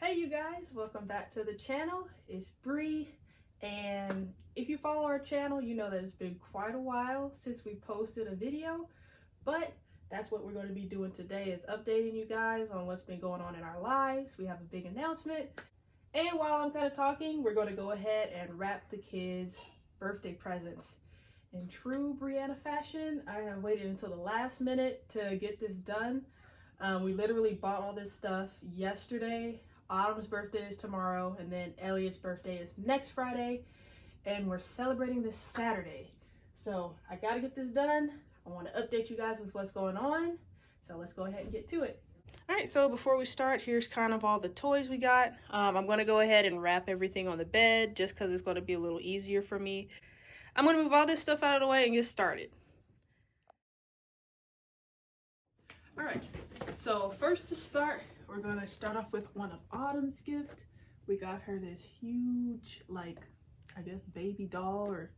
Hey you guys, welcome back to the channel. It's Bree, and if you follow our channel, you know that it's been quite a while since we posted a video, but that's what we're going to be doing today, is updating you guys on what's been going on in our lives. We have a big announcement, and while I'm kind of talking, we're going to go ahead and wrap the kids' birthday presents. In true Brianna fashion, I have waited until the last minute to get this done. We literally bought all this stuff yesterday. Autumn's birthday is tomorrow, and then Elliot's birthday is next Friday, and we're celebrating this Saturday. So I gotta get this done. I want to update you guys with what's going on, so let's go ahead and get to it. All right, so before we start, here's kind of all the toys we got. I'm gonna go ahead and wrap everything on the bed just because it's gonna be a little easier for me. I'm gonna move all this stuff out of the way and get started. All right, so first to start, we're gonna start off with one of Autumn's gifts. We got her this huge, like, I guess baby doll or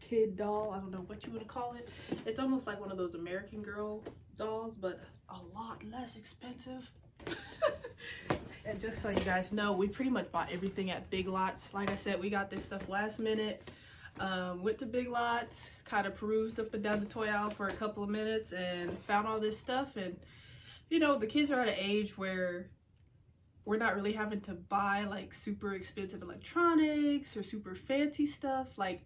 kid doll. I don't know what you would call it. It's almost like one of those American Girl dolls, but a lot less expensive. And just so you guys know, we pretty much bought everything at Big Lots. Like I said, we got this stuff last minute. Went to Big Lots, kind of perused up and down the toy aisle for a couple of minutes and found all this stuff. And you know, the kids are at an age where we're not really having to buy like super expensive electronics or super fancy stuff. Like,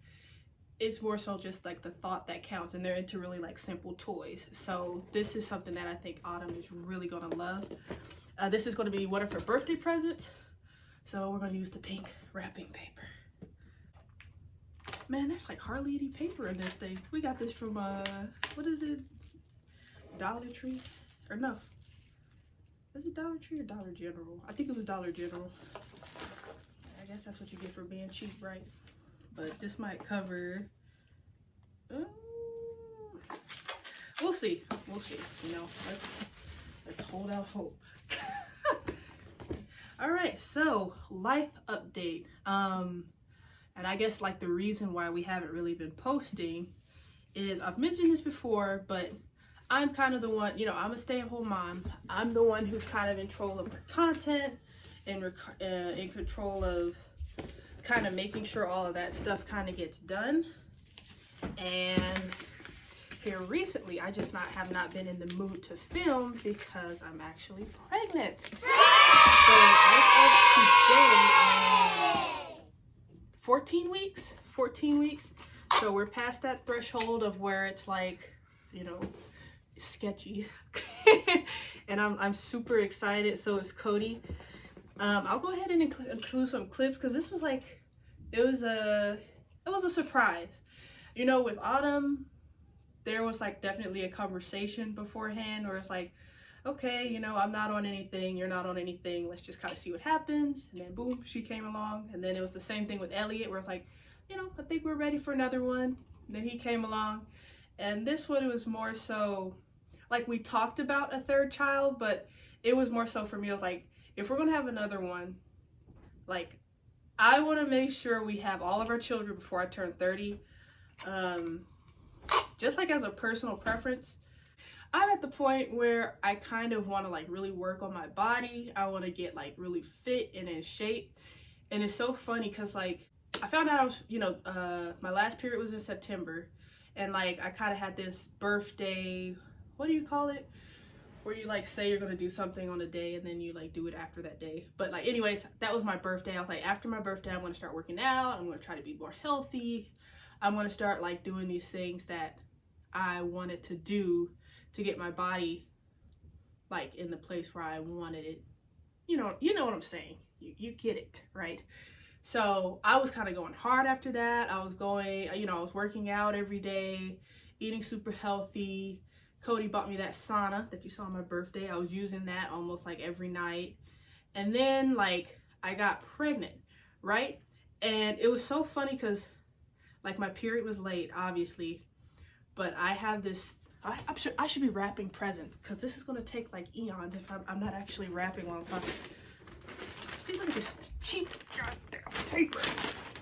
it's more so just like the thought that counts, and they're into really like simple toys. So this is something that I think Autumn is really gonna love. This is gonna be one of her birthday presents. So we're gonna use the pink wrapping paper. Man, there's like hardly any paper in this thing. We got this from what is it? Dollar Tree? Or no. Is it Dollar Tree or Dollar General? I think it was Dollar General. I guess that's what you get for being cheap, right? But this might cover... we'll see. We'll see. You know, let's hold out hope. All right, so life update. And I guess like the reason why we haven't really been posting is, I've mentioned this before, but I'm kind of the one, you know, I'm a stay-at-home mom. I'm the one who's kind of in control of her content and in control of kind of making sure all of that stuff kind of gets done. And here recently, I just have not been in the mood to film because I'm actually pregnant. So as of today, 14 weeks. So we're past that threshold of where it's like, you know, sketchy. And I'm super excited. So is Cody. I'll go ahead and include some clips because this was like, it was a surprise. You know, with Autumn, there was like definitely a conversation beforehand where it's like, okay, you know, I'm not on anything, you're not on anything, let's just kind of see what happens. And then boom, she came along. And then it was the same thing with Elliot, where it's like, you know, I think we're ready for another one. And then he came along. And this one was more so, like, we talked about a third child, but it was more so for me, I was like, if we're gonna have another one, like, I want to make sure we have all of our children before I turn 30. Just like as a personal preference, I'm at the point where I kind of want to like really work on my body. I want to get like really fit and in shape. And it's so funny because like I found out I was, you know, my last period was in September, and like I kind of had this birthday, what do you call it? Where you like say you're going to do something on a day and then you like do it after that day. But like anyways, that was my birthday. I was like, after my birthday, I'm going to start working out. I'm going to try to be more healthy. I'm going to start like doing these things that I wanted to do to get my body like in the place where I wanted it. You know what I'm saying. You get it, right? So I was kind of going hard after that. I was going, you know, I was working out every day, eating super healthy. Cody bought me that sauna that you saw on my birthday. I was using that almost like every night. And then like I got pregnant, right? And it was so funny because like my period was late, obviously, but I have this, I'm sure I should be wrapping presents because this is going to take like eons if I'm not actually wrapping while I'm talking. See, look at this cheap goddamn paper.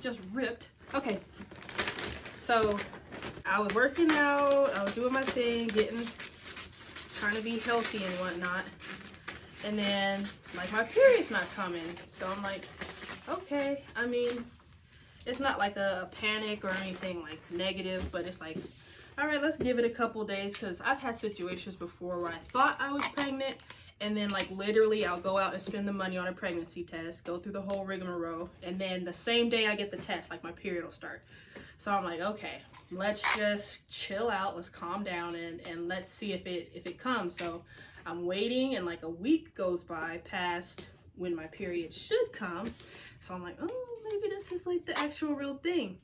Just ripped. Okay. So I was working out. I was doing my thing, trying to be healthy and whatnot. And then, like, my period's not coming. So I'm like, okay. I mean, it's not like a panic or anything like negative, but it's like, all right, let's give it a couple days, because I've had situations before where I thought I was pregnant, and then like literally I'll go out and spend the money on a pregnancy test, go through the whole rigmarole, and then the same day I get the test, like my period will start. So I'm like, okay, let's just chill out, let's calm down, and let's see if it comes. So I'm waiting, and like a week goes by past when my period should come. So I'm like, oh, maybe this is like the actual real thing.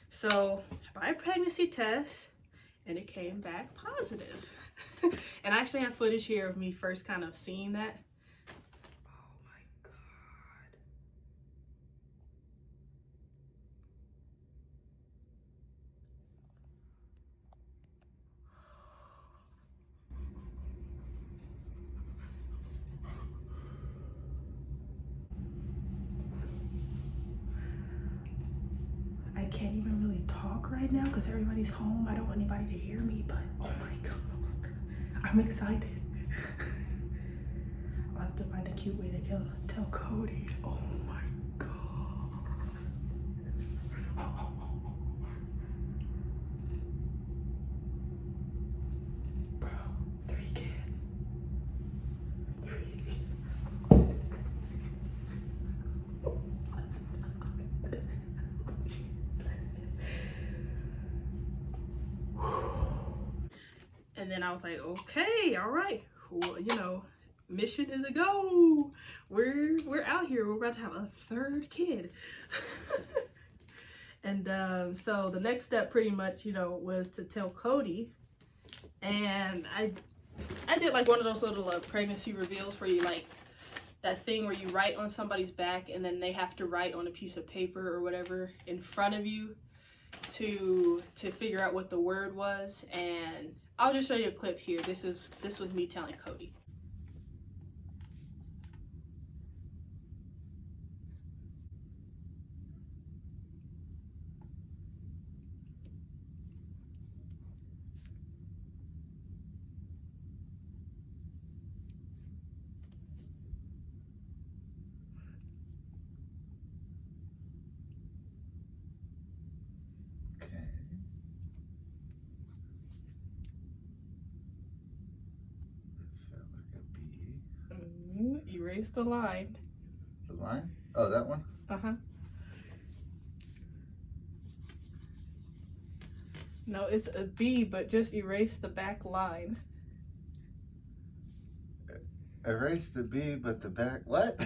So I buy a pregnancy test, and it came back positive. And I actually have footage here of me first kind of seeing that. Oh my God. I can't even really talk right now because everybody's home. I don't want anybody to hear me, but oh my God, I'm excited. I'll have to find a cute way to tell Cody. Oh my God. Bro, 3 kids. 3 kids. And then I was like, okay, all right, well, you know, mission is a go. We're out here. We're about to have a 3rd kid. And so the next step pretty much, you know, was to tell Cody. And I did like one of those little pregnancy reveals where you like that thing where you write on somebody's back and then they have to write on a piece of paper or whatever in front of you to figure out what the word was. And I'll just show you a clip here. This was me telling Cody. Okay. That felt like a bee. Erase the line. The line? Oh, that one? Uh-huh. No, it's a B, but just erase the back line. Erase the B, but the back. What? You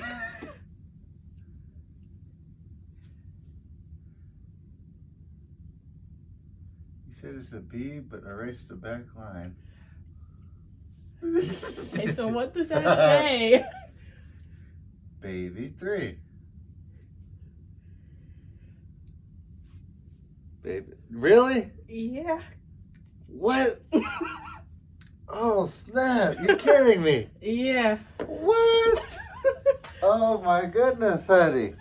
said it's a B, but erase the back line. Okay, so what does that say? Baby 3. Baby. Really? Yeah. What? Oh, snap. You're kidding me. Yeah. What? Oh, my goodness, honey.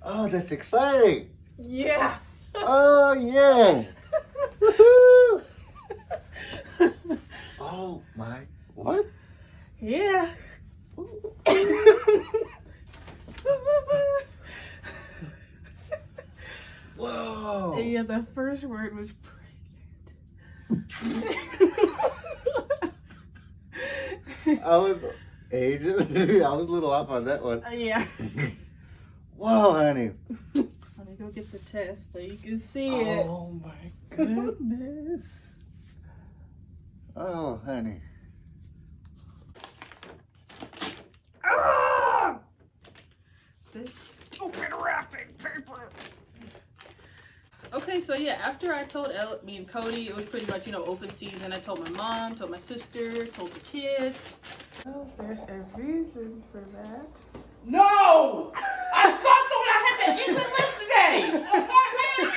Oh, that's exciting. Yeah. Oh, yeah. Woohoo. Oh, my. What? Yeah. Whoa. Yeah, the first word was pregnant. I was ages. I was a little off on that one. Yeah. Whoa, honey. Let me go get the test so you can see it. Oh, my goodness. Oh, honey. Ah! This stupid wrapping paper. Okay, so yeah, after I told me and Cody, it was pretty much, you know, open season. I told my mom, told my sister, told the kids. Oh, there's a reason for that. No! I thought so when I had that English yesterday! I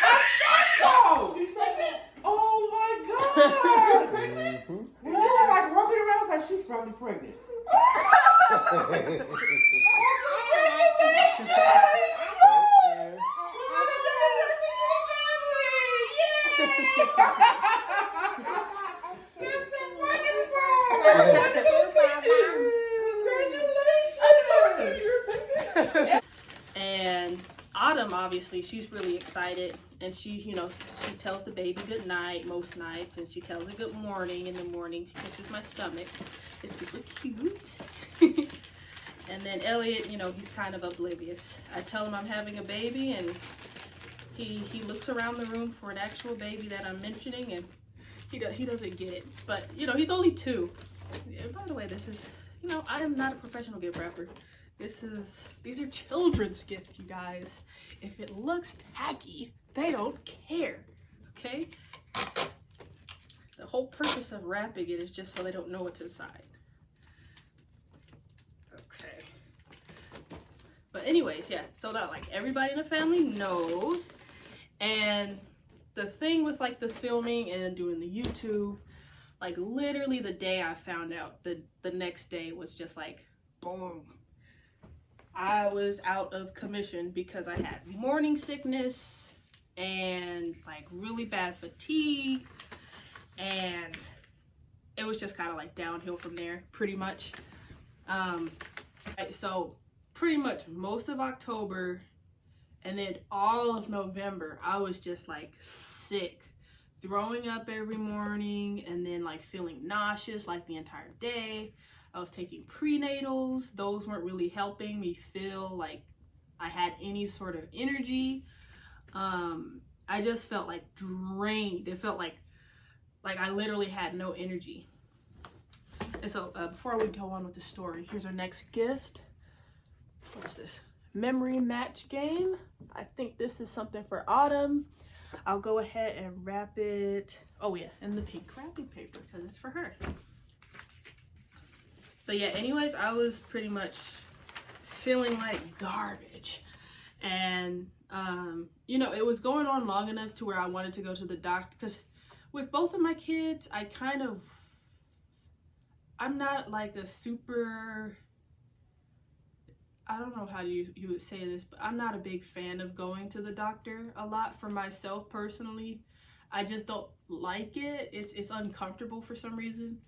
thought so! Oh my God! When you were like walking around, I was like, she's probably pregnant. That's so wonderful! Autumn, obviously, she's really excited, and she, you know, she tells the baby good night most nights, and she tells it good morning in the morning. She kisses my stomach. It's super cute. And then Elliot, you know, he's kind of oblivious. I tell him I'm having a baby, and he looks around the room for an actual baby that I'm mentioning, and he doesn't get it. But, you know, he's only 2. And by the way, this is, you know, I am not a professional gift wrapper. These are children's gifts, you guys. If it looks tacky, they don't care, okay? The whole purpose of wrapping it is just so they don't know what's inside. Okay. But anyways, yeah, so that like everybody in the family knows. And the thing with like the filming and doing the YouTube, like literally the day I found out, the next day was just like, boom. I was out of commission because I had morning sickness and like really bad fatigue, and it was just kind of like downhill from there pretty much. So pretty much most of October and then all of November, I was just like sick, throwing up every morning, and then like feeling nauseous like the entire day. I was taking prenatals. Those weren't really helping me feel like I had any sort of energy. I just felt like drained. It felt like I literally had no energy. And so before we go on with the story, here's our next gift. What is this? Memory match game. I think this is something for Autumn. I'll go ahead and wrap it. Oh yeah, in the pink wrapping paper because it's for her. But yeah, anyways, I was pretty much feeling like garbage. And, you know, it was going on long enough to where I wanted to go to the doctor. Because with both of my kids, I'm not like a super, I don't know how you would say this, but I'm not a big fan of going to the doctor a lot for myself personally. I just don't like it. It's uncomfortable for some reason.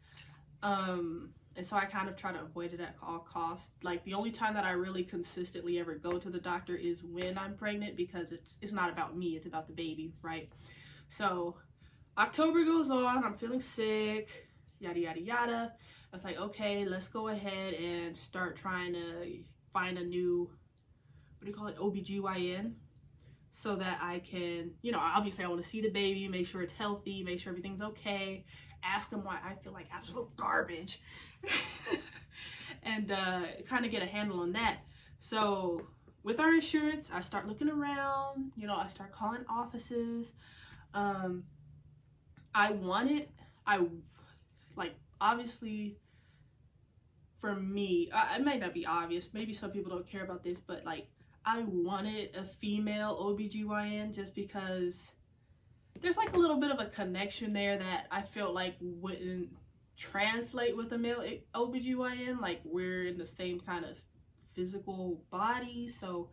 And so I kind of try to avoid it at all costs. Like the only time that I really consistently ever go to the doctor is when I'm pregnant, because it's not about me, it's about the baby, right? So October goes on, I'm feeling sick, yada yada yada. I was like, okay, let's go ahead and start trying to find a new, what do you call it, OBGYN, so that I can, you know, obviously I want to see the baby, make sure it's healthy, make sure everything's okay, ask them why I feel like absolute garbage, and kind of get a handle on that. So with our insurance, I start looking around, you know, I start calling offices. Obviously for me, it might not be obvious, maybe some people don't care about this, but like I wanted a female OBGYN just because there's like a little bit of a connection there that I felt like wouldn't translate with a male OBGYN. Like we're in the same kind of physical body, so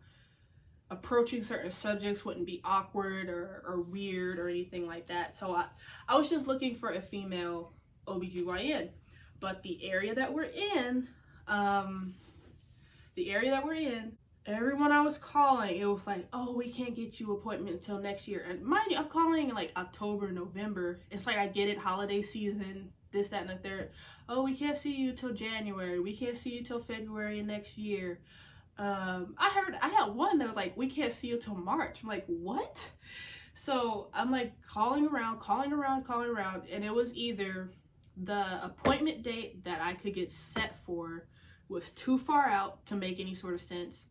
approaching certain subjects wouldn't be awkward or weird or anything like that. So I was just looking for a female OBGYN. But the area that we're in, everyone I was calling, it was like, oh, we can't get you an appointment until next year. And mind you, I'm calling in like October, November. It's like I get it, holiday season, this, that, and the third. Oh, we can't see you till January. We can't see you till February next year. I had one that was like, we can't see you till March. I'm like, what? So I'm like calling around, and it was either the appointment date that I could get set for was too far out to make any sort of sense,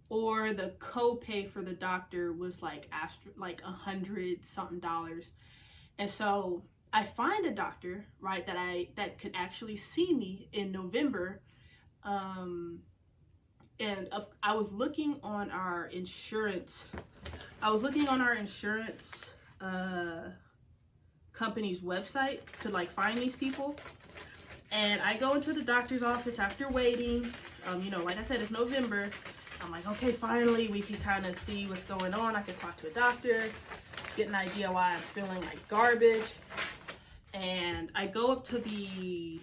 or the copay for the doctor was like $100 something. And so I find a doctor, right, that could actually see me in November. And I was looking on our insurance. Company's website to like find these people, and I go into the doctor's office after waiting. You know, like I said, it's November. I'm like, okay, finally we can kind of see what's going on. I can talk to a doctor, get an idea why I'm feeling like garbage. And I go up to the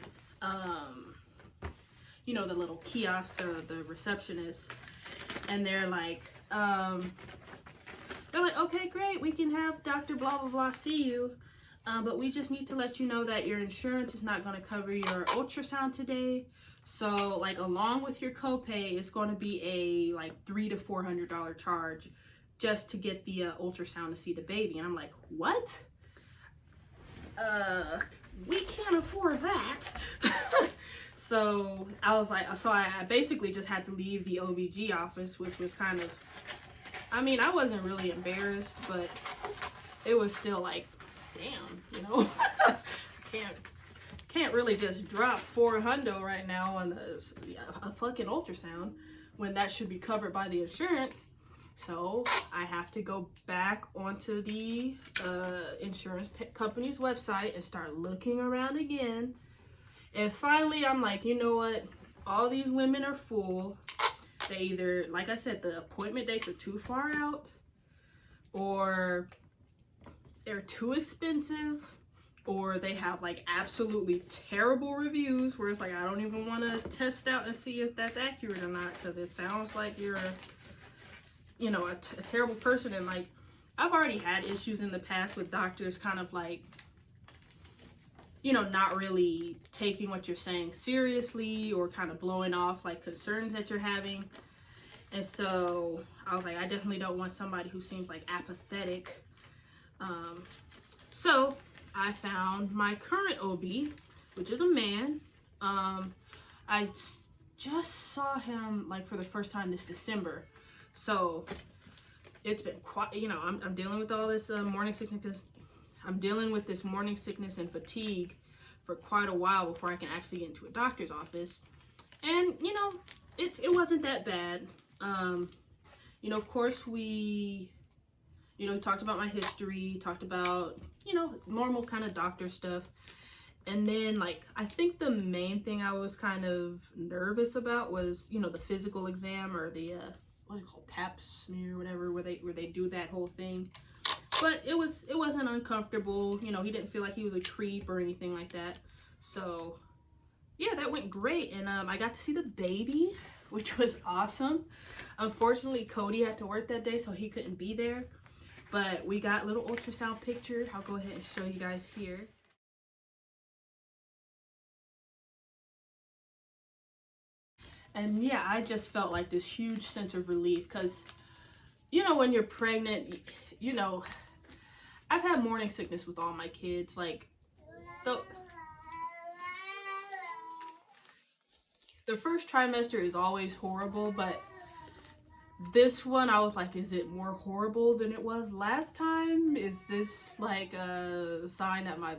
you know, the little kiosk, the receptionist, and they're like, They're like, okay, great, we can have Dr. blah blah blah see you, but we just need to let you know that your insurance is not going to cover your ultrasound today. So like along with your copay, it's going to be a like $300 to $400 charge just to get the ultrasound to see the baby. And I'm like, what? We can't afford that. So I was like, so I basically just had to leave the OBG office, which was kind of, I mean, I wasn't really embarrassed, but it was still like, damn, you know, can't really just drop $400 right now on a fucking ultrasound when that should be covered by the insurance. So I have to go back onto the insurance company's website and start looking around again. And finally, I'm like, you know what? All these women are full. They either, like I said, the appointment dates are too far out, or they're too expensive, or they have like absolutely terrible reviews where it's like, I don't even want to test out and see if that's accurate or not, because it sounds like you're you know, a terrible person. And like, I've already had issues in the past with doctors kind of like, you know, not really taking what you're saying seriously, or kind of blowing off like concerns that you're having. And so I was like, I definitely don't want somebody who seems like apathetic. So I found my current OB, which is a man. I just saw him like for the first time this December. So it's been quite, you know, I'm dealing with all this morning sickness. I'm dealing with this morning sickness and fatigue for quite a while before I can actually get into a doctor's office. And, you know, it wasn't that bad. You know, of course we talked about my history, talked about, you know, normal kind of doctor stuff. And then, like, I think the main thing I was kind of nervous about was, you know, the physical exam, or the, what is it called, pap smear, whatever, where they do that whole thing. But it wasn't uncomfortable. You know, he didn't feel like he was a creep or anything like that. So, yeah, that went great. And I got to see the baby, which was awesome. Unfortunately, Cody had to work that day, so he couldn't be there. But we got little ultrasound picture. I'll go ahead and show you guys here. And yeah, I just felt like this huge sense of relief, because, you know, when you're pregnant, you know, I've had morning sickness with all my kids. Like, the first trimester is always horrible, but this one I was like, is it more horrible than it was last time? Is this like a sign that my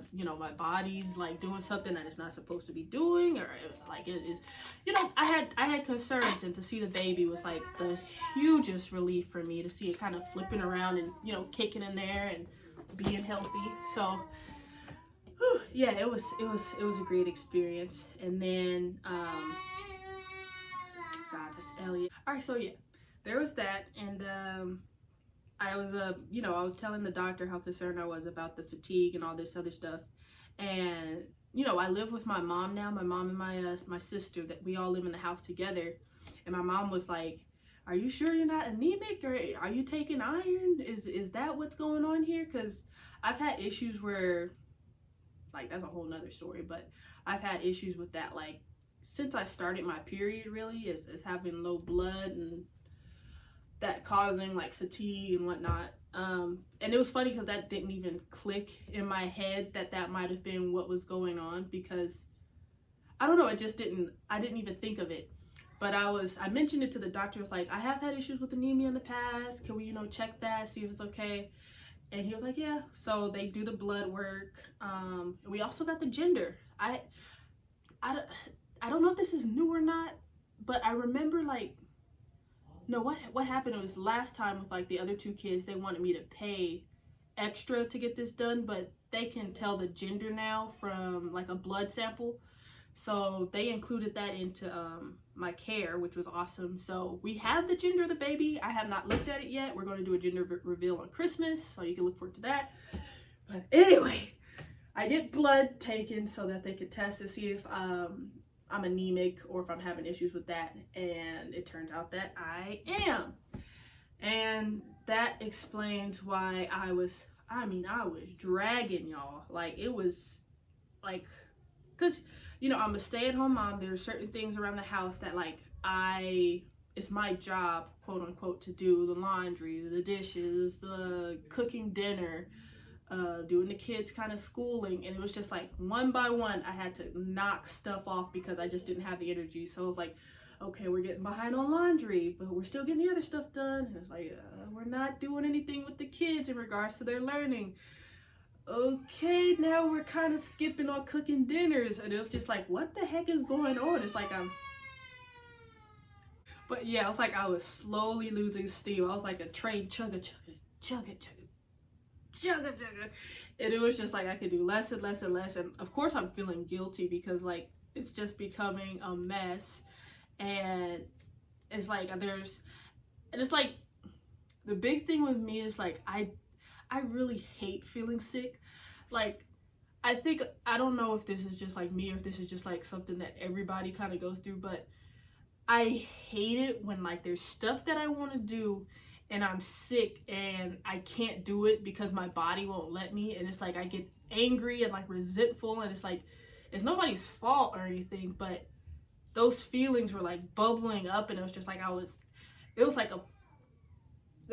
body's like doing something that it's not supposed to be doing? Or like, it is, you know, I had concerns, and to see the baby was like the hugest relief for me, to see it kind of flipping around and, you know, kicking in there and being healthy. So whew, yeah, it was a great experience. And then God, this Elliot. All right, so yeah, there was that. And I was I was telling the doctor how concerned I was about the fatigue and all this other stuff. And, you know, I live with my mom now. My mom and my sister, that we all live in the house together. And my mom was like, are you sure you're not anemic, or are you taking iron? Is that what's going on here? Because I've had issues where, like, that's a whole nother story, but I've had issues with that, like, since I started my period, really, is having low blood, and that causing like fatigue and whatnot. And it was funny because that didn't even click in my head that might have been what was going on, because I don't know, I didn't even think of it. But I mentioned it to the doctor. I was like, I have had issues with anemia in the past. Can we, you know, check that, see if it's okay? And he was like, yeah. So they do the blood work. We also got the gender. I don't know if this is new or not, but I remember, like, no, what happened was last time with like the other two kids, they wanted me to pay extra to get this done, but they can tell the gender now from like a blood sample. So they included that into my care, which was awesome. So we have the gender of the baby. I have not looked at it yet. We're going to do a gender reveal on Christmas, so you can look forward to that. But anyway, I get blood taken so that they could test to see if I'm anemic or if I'm having issues with that. And it turns out that I am. And that explains why I was dragging, y'all. Like, it was like, because, you know, I'm a stay-at-home mom. There are certain things around the house that, like, it's my job, quote unquote, to do. The laundry, the dishes, the cooking dinner, doing the kids kind of schooling. And it was just like one by one I had to knock stuff off because I just didn't have the energy. So it was like, okay, we're getting behind on laundry, but we're still getting the other stuff done. And it's like, we're not doing anything with the kids in regards to their learning. Okay, now we're kind of skipping on cooking dinners. And it was just like, what the heck is going on? It's like but yeah, it's like I was slowly losing steam. I was like a train chugga chugga chugga chugga chugga chugga. And it was just like I could do less and less and less. And of course I'm feeling guilty because like it's just becoming a mess. And it's like it's like the big thing with me is like I really hate feeling sick. Like I don't know if this is just like me or if this is just like something that everybody kind of goes through, but I hate it when like there's stuff that I want to do and I'm sick and I can't do it because my body won't let me. And it's like I get angry and like resentful, and it's like it's nobody's fault or anything, but those feelings were like bubbling up, and it was just like it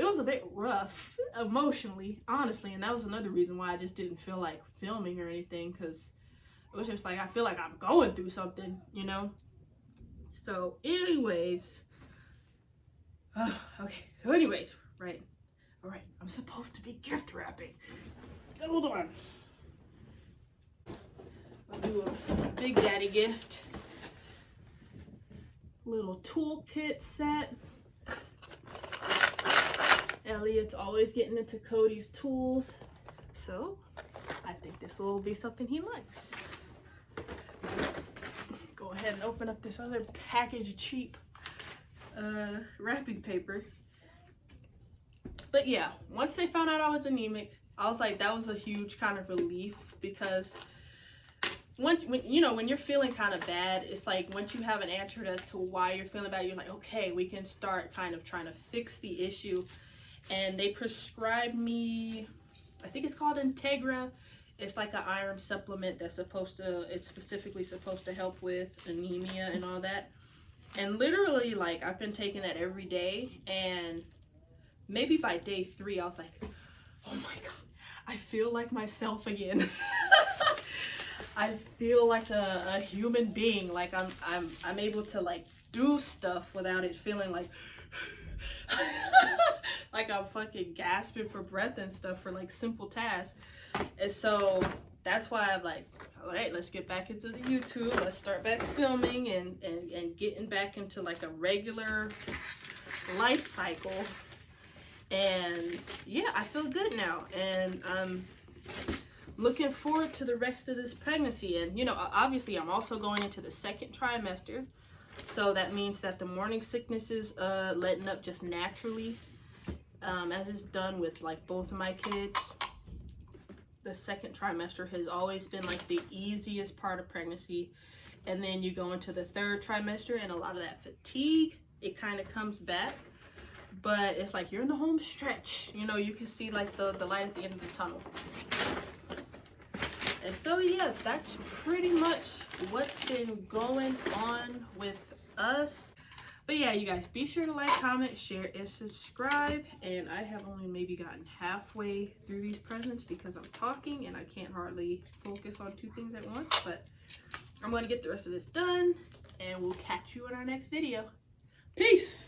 was a bit rough emotionally, honestly. And that was another reason why I just didn't feel like filming or anything, because it was just like I feel like I'm going through something, you know. So anyways, okay, so anyways, right, all right, I'm supposed to be gift wrapping. Hold on. I'll do a Big Daddy gift. Little toolkit set. Elliot's always getting into Cody's tools, so I think this will be something he likes. Go ahead and open up this other package of cheap wrapping paper. But yeah, once they found out I was anemic, I was like, that was a huge kind of relief, because when you're feeling kind of bad, it's like once you have an answer as to why you're feeling bad, you're like, okay, we can start kind of trying to fix the issue. And they prescribed me, I think it's called Integra. It's like an iron supplement that's it's specifically supposed to help with anemia and all that. And literally, like, I've been taking that every day, and maybe by day 3, I was like, oh my God, I feel like myself again. I feel like a human being. Like I'm able to like do stuff without it feeling like like I'm fucking gasping for breath and stuff for like simple tasks. And so that's why I'm like, all right, let's get back into the YouTube. Let's start back filming and getting back into like a regular life cycle. And yeah, I feel good now, and I'm looking forward to the rest of this pregnancy. And you know, obviously I'm also going into the 2nd trimester, so that means that the morning sickness is letting up just naturally, as it's done with like both of my kids. The 2nd trimester has always been like the easiest part of pregnancy, and then you go into the 3rd trimester and a lot of that fatigue, it kind of comes back. But it's like you're in the home stretch, you know, you can see like the light at the end of the tunnel. And so yeah, that's pretty much what's been going on with us. But yeah, you guys, be sure to like, comment, share, and subscribe. And I have only maybe gotten halfway through these presents because I'm talking and I can't hardly focus on 2 things at once. But I'm going to get the rest of this done, and we'll catch you in our next video. Peace!